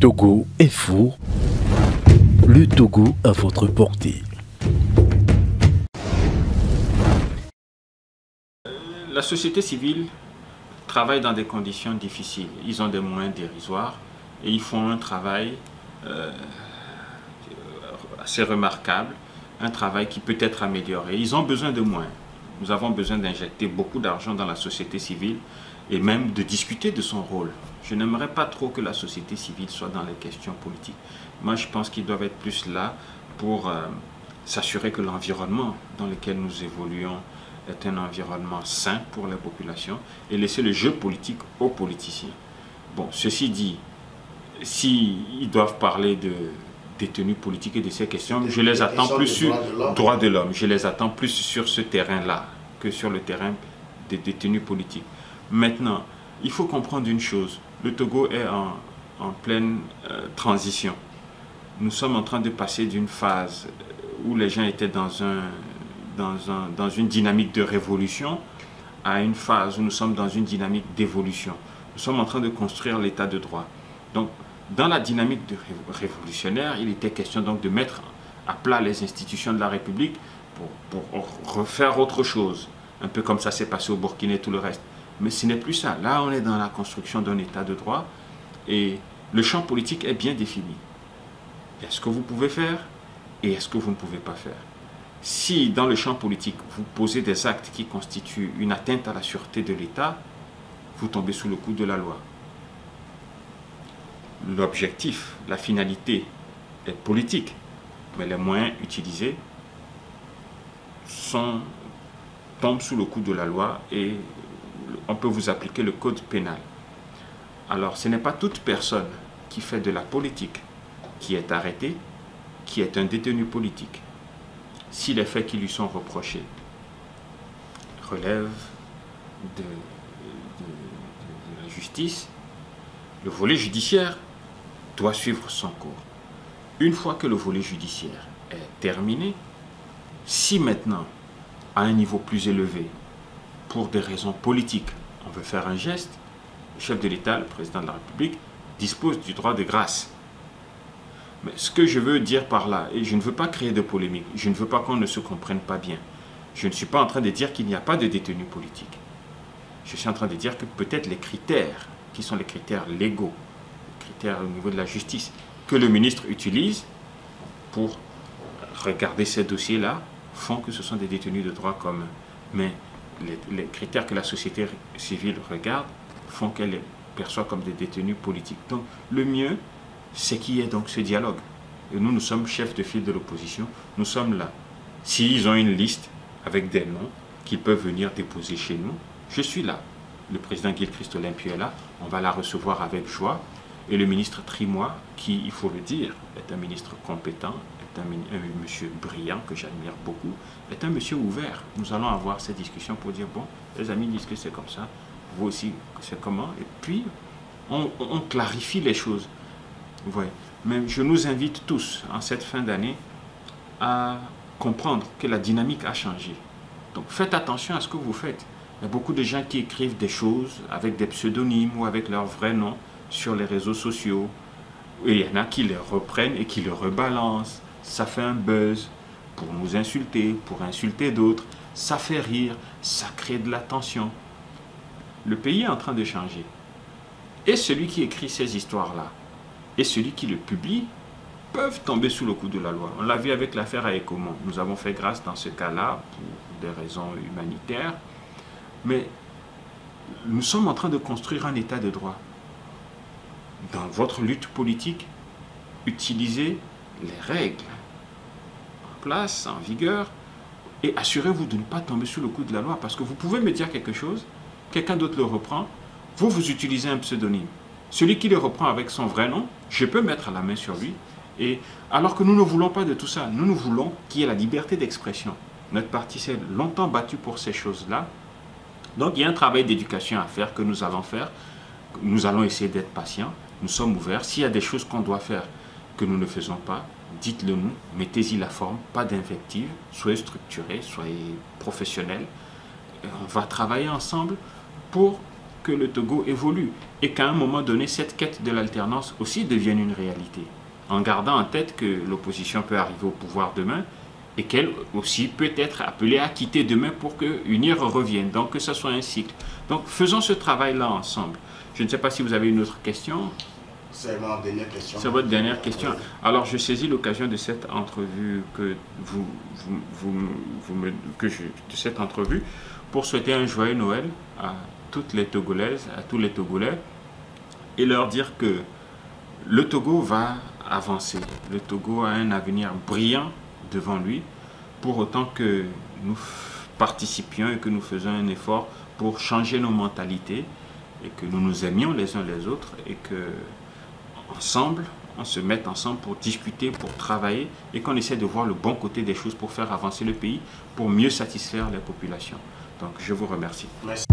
Togo Info, le Togo à votre portée. La société civile travaille dans des conditions difficiles. Ils ont des moyens dérisoires et ils font un travail assez remarquable, un travail qui peut être amélioré. Ils ont besoin de moyens. Nous avons besoin d'injecter beaucoup d'argent dans la société civile et même de discuter de son rôle. Je n'aimerais pas trop que la société civile soit dans les questions politiques. Moi, je pense qu'ils doivent être plus là pour s'assurer que l'environnement dans lequel nous évoluons est un environnement sain pour la population et laisser le jeu politique aux politiciens. Bon, ceci dit, s'ils doivent parler de détenus politiques et de ces questions, je les attends plus sur droits de l'homme. Je les attends plus sur ce terrain-là que sur le terrain des détenus politiques. Maintenant, il faut comprendre une chose. Le Togo est en pleine transition. Nous sommes en train de passer d'une phase où les gens étaient dans une dynamique de révolution à une phase où nous sommes dans une dynamique d'évolution. Nous sommes en train de construire l'état de droit. Donc, dans la dynamique révolutionnaire, il était question donc de mettre à plat les institutions de la République pour refaire autre chose. Un peu comme ça s'est passé au Burkina et tout le reste. Mais ce n'est plus ça. Là, on est dans la construction d'un état de droit et le champ politique est bien défini. Est-ce que vous pouvez faire et est-ce que vous ne pouvez pas faire? Si dans le champ politique, vous posez des actes qui constituent une atteinte à la sûreté de l'État, vous tombez sous le coup de la loi. L'objectif, la finalité est politique, mais les moyens utilisés tombent sous le coup de la loi et on peut vous appliquer le code pénal. Alors, ce n'est pas toute personne qui fait de la politique qui est arrêtée, qui est un détenu politique. Si les faits qui lui sont reprochés relèvent de la justice, le volet judiciaire doit suivre son cours. Une fois que le volet judiciaire est terminé, si maintenant, à un niveau plus élevé, pour des raisons politiques, on veut faire un geste, le chef de l'État, le président de la République, dispose du droit de grâce. Mais ce que je veux dire par là, et je ne veux pas créer de polémique, je ne veux pas qu'on ne se comprenne pas bien, je ne suis pas en train de dire qu'il n'y a pas de détenus politiques. Je suis en train de dire que peut-être les critères, qui sont les critères légaux, les critères au niveau de la justice, que le ministre utilise pour regarder ces dossiers-là, font que ce sont des détenus de droit commun. Mais les critères que la société civile regarde font qu'elle les perçoit comme des détenus politiques. Donc le mieux, c'est qu'il y ait donc ce dialogue. Et nous sommes chefs de file de l'opposition, nous sommes là. S'ils ont une liste avec des noms qu'ils peuvent venir déposer chez nous, je suis là. Le président Gilchrist Olympio est là, on va la recevoir avec joie. Et le ministre Trimois, qui, il faut le dire, est un ministre compétent, est un monsieur brillant que j'admire beaucoup, est un monsieur ouvert. Nous allons avoir cette discussion pour dire, bon, les amis disent que c'est comme ça, vous aussi, c'est comment. Et puis, on clarifie les choses. Ouais. Mais je nous invite tous, en cette fin d'année, à comprendre que la dynamique a changé. Donc faites attention à ce que vous faites. Il y a beaucoup de gens qui écrivent des choses avec des pseudonymes ou avec leur vrai nom sur les réseaux sociaux. Et il y en a qui les reprennent et qui le rebalancent. Ça fait un buzz pour nous insulter, pour insulter d'autres. Ça fait rire, ça crée de la tension. Le pays est en train de changer. Et celui qui écrit ces histoires-là, et celui qui le publie peuvent tomber sous le coup de la loi. On l'a vu avec l'affaire à Ecomont. Nous avons fait grâce dans ce cas-là pour des raisons humanitaires. Mais nous sommes en train de construire un état de droit. Dans votre lutte politique, utilisez les règles en place, en vigueur, et assurez-vous de ne pas tomber sous le coup de la loi. Parce que vous pouvez me dire quelque chose, quelqu'un d'autre le reprend, vous utilisez un pseudonyme. Celui qui le reprend avec son vrai nom, je peux mettre la main sur lui. Et alors que nous ne voulons pas de tout ça, nous voulons qu'il y ait la liberté d'expression. Notre parti s'est longtemps battu pour ces choses-là. Donc il y a un travail d'éducation à faire que nous allons faire. Nous allons essayer d'être patients. Nous sommes ouverts. S'il y a des choses qu'on doit faire que nous ne faisons pas, dites-le nous. Mettez-y la forme, pas d'invective. Soyez structurés, soyez professionnels. Et on va travailler ensemble pour que le Togo évolue et qu'à un moment donné, cette quête de l'alternance aussi devienne une réalité, en gardant en tête que l'opposition peut arriver au pouvoir demain et qu'elle aussi peut être appelée à quitter demain pour qu'une ère revienne, donc que ce soit un cycle. Donc faisons ce travail-là ensemble. Je ne sais pas si vous avez une autre question. C'est ma dernière question. C'est votre dernière question. Alors je saisis l'occasion de cette entrevue de cette entrevue pour souhaiter un joyeux Noël à toutes les Togolaises, à tous les Togolais, et leur dire que le Togo va avancer. Le Togo a un avenir brillant devant lui, pour autant que nous participions et que nous faisons un effort pour changer nos mentalités et que nous nous aimions les uns les autres et que ensemble, on se mette ensemble pour discuter, pour travailler et qu'on essaie de voir le bon côté des choses pour faire avancer le pays, pour mieux satisfaire les populations. Donc je vous remercie. Merci.